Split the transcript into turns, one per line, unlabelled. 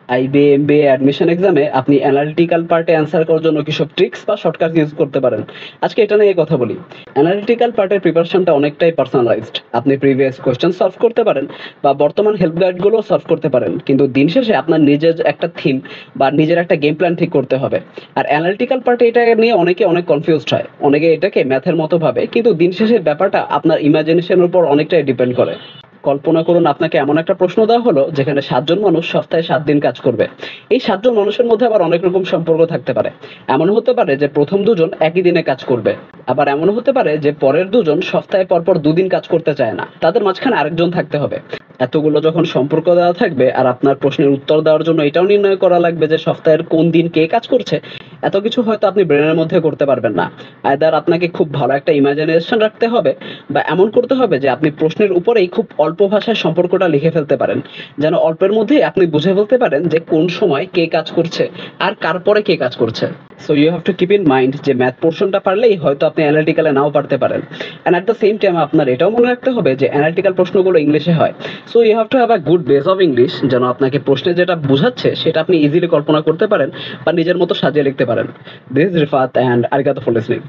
IBA, MBA admission এক্সামে আপনি analytical পার্টে অ্যান্সার করার জন্য কিসব ট্রিক্স বা শর্টকাট ইউজ করতে পারেন। আজকে এটা নিয়ে কথা বলি। অ্যানালিটিক্যাল পার্টের প্রিপারেশনটা অনেকটাই পার্সোনালাইজড। আপনি প্রিভিয়াস কোয়েশ্চেন সলভ করতে পারেন বা বর্তমান হেল্প গাইডগুলো সলভ করতে পারেন। কিন্তু দিন শেষে আপনার নিজের একটা থিম বা নিজের একটা গেম প্ল্যান ঠিক করতে হবে। আর অ্যানালিটিক্যাল পার্টে এটা নিয়ে অনেকে অনেক কনফিউজড হয়। অনেকে এটাকে ম্যাথের মতো ভাবে। কিন্তু দিন শেষে ব্যাপারটা আপনার ইমাজিনেশনের উপর অনেকটাই ডিপেন্ড করে। কল্পনা করুন আপনাকে এমন একটা প্রশ্ন দেওয়া হলো যেখানে ৭ জন মানুষ সপ্তাহে ৭ দিন কাজ করবে। এই ৭ জন মানুষের মধ্যে আবার অনেক রকম সম্পর্ক থাকতে পারে। এমন হতে পারে যে ১ম ২ জন একই দিনে কাজ করবে। আবার এমন হতে পারে যে পরের ২ জন সপ্তাহে পরপর ২ দিন কাজ করতে চায় না। তাদের মাঝখানে আরেকজন থাকতে হবে। এতগুলো যখন সম্পর্ক দেওয়া থাকবে আর আপনার প্রশ্নের উত্তর দেওয়ার জন্য এটাও নির্ণয় করা লাগবে যে সপ্তাহের কোন দিন কে কাজ করছে, এত কিছু হয়তো আপনি ব্রেনের মধ্যে করতে পারবেন না। আইদার আপনাকে খুব ভালো একটা ইমাজিনেশন রাখতে হবে বা এমন করতে হবে যে আপনি প্রশ্নের উপরেই খুব অল্প ভাষায় সম্পর্কটা লিখে ফেলতে পারেন। যেন অল্পের মধ্যেই আপনি বুঝে ফেলতে পারেন যে কোন সময় কে কাজ করছে আর কার পরে কে কাজ করছে। So you have to keep in mind যে ম্যাথ পোর্শনটা পারলেই হয়তো আপনি অ্যানালিটিক্যালে নাও পারতে পারেন। And at the same time আপনার এটাও মনে রাখতে হবে যে অ্যানালিটিক্যাল প্রশ্নগুলো ইংলিশে হয়। So you have to have a good base of English যেন আপনাকে প্রশ্নে যেটা বোঝাচ্ছে সেটা আপনি ইজিলি কল্পনা করতে পারেন বা নিজের মতো সাজিয়ে লিখতে পারেন। দিস ইজ রিফাত অ্যান্ড আরিগাতো ফর লিসনিং।